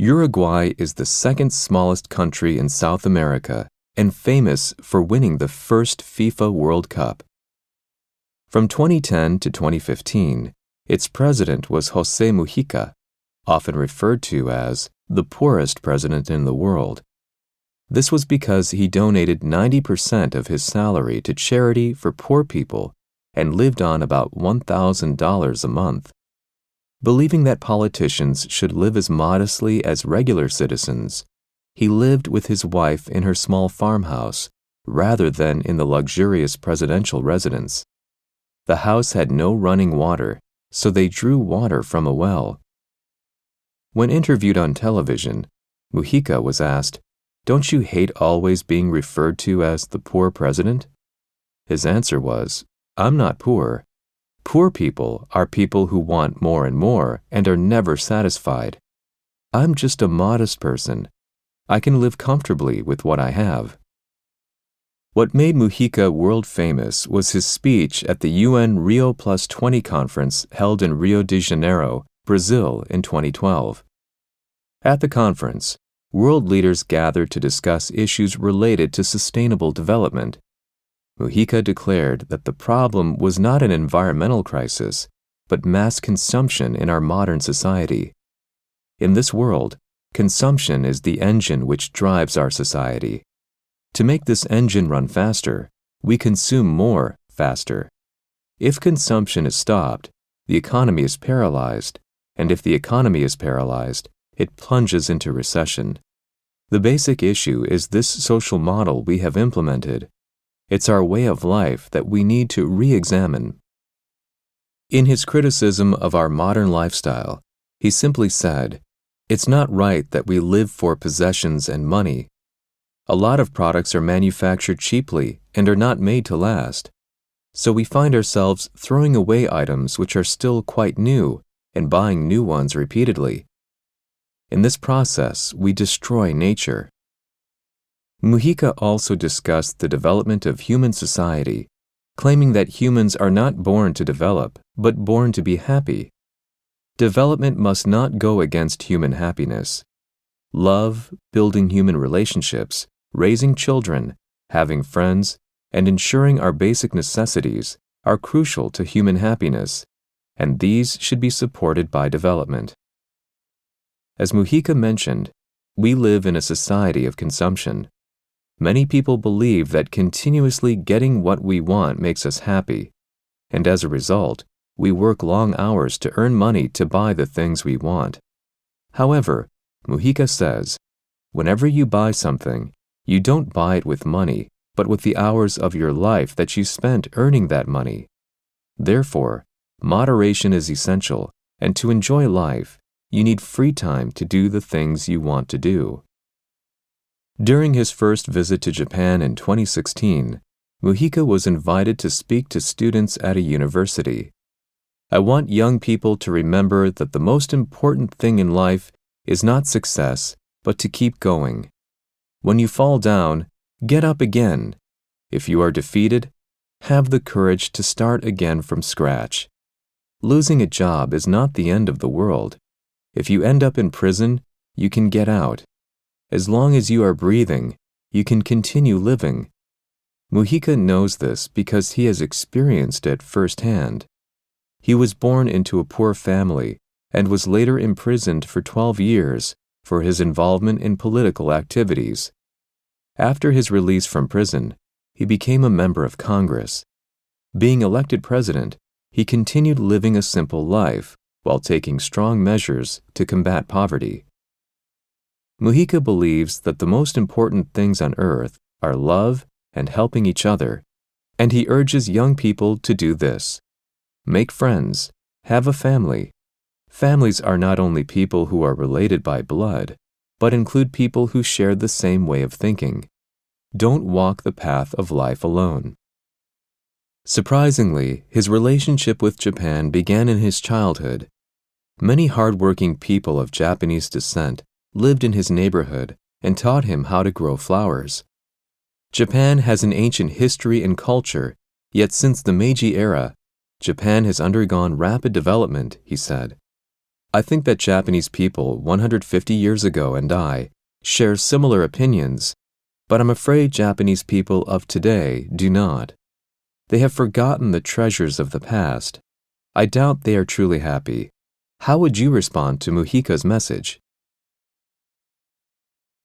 Uruguay is the second smallest country in South America and famous for winning the first FIFA World Cup. From 2010 to 2015, its president was José Mujica, often referred to as the poorest president in the world. This was because he donated 90% of his salary to charity for poor people and lived on about $1,000 a month. Believing that politicians should live as modestly as regular citizens, he lived with his wife in her small farmhouse rather than in the luxurious presidential residence. The house had no running water, so they drew water from a well. When interviewed on television, Mujica was asked, "Don't you hate always being referred to as the poor president?" His answer was, "I'm not poor. Poor people are people who want more and more and are never satisfied. I'm just a modest person. I can live comfortably with what I have." What made Mujica world famous was his speech at the UN Rio+20 conference held in Rio de Janeiro, Brazil in 2012. At the conference, world leaders gathered to discuss issues related to sustainable development. Mujica declared that the problem was not an environmental crisis, but mass consumption in our modern society. In this world, consumption is the engine which drives our society. To make this engine run faster, we consume more faster. If consumption is stopped, the economy is paralyzed, and if the economy is paralyzed, it plunges into recession. The basic issue is this social model we have implemented. It's our way of life that we need to re-examine. In his criticism of our modern lifestyle, he simply said, "It's not right that we live for possessions and money. A lot of products are manufactured cheaply and are not made to last. So we find ourselves throwing away items which are still quite new and buying new ones repeatedly. In this process, we destroy nature." Mujica also discussed the development of human society, claiming that humans are not born to develop, but born to be happy. Development must not go against human happiness. Love, building human relationships, raising children, having friends, and ensuring our basic necessities are crucial to human happiness, and these should be supported by development. As Mujica mentioned, we live in a society of consumption. Many people believe that continuously getting what we want makes us happy, and as a result, we work long hours to earn money to buy the things we want. However, Mujica says, whenever you buy something, you don't buy it with money, but with the hours of your life that you spent earning that money. Therefore, moderation is essential, and to enjoy life, you need free time to do the things you want to do. During his first visit to Japan in 2016, Mujica was invited to speak to students at a university. "I want young people to remember that the most important thing in life is not success, but to keep going. When you fall down, get up again. If you are defeated, have the courage to start again from scratch. Losing a job is not the end of the world. If you end up in prison, you can get out. As long as you are breathing, you can continue living." Mujica knows this because he has experienced it firsthand. He was born into a poor family and was later imprisoned for 12 years for his involvement in political activities. After his release from prison, he became a member of Congress. Being elected president, he continued living a simple life while taking strong measures to combat poverty. Mujica believes that the most important things on earth are love and helping each other, and he urges young people to do this. Make friends, have a family. Families are not only people who are related by blood, but include people who share the same way of thinking. Don't walk the path of life alone. Surprisingly, his relationship with Japan began in his childhood. Many hardworking people of Japanese descent lived in his neighborhood and taught him how to grow flowers. Japan has an ancient history and culture, yet since the Meiji era, Japan has undergone rapid development, he said. I think that Japanese people 150 years ago and I share similar opinions, but I'm afraid Japanese people of today do not. They have forgotten the treasures of the past. I doubt they are truly happy. How would you respond to Muhika's message?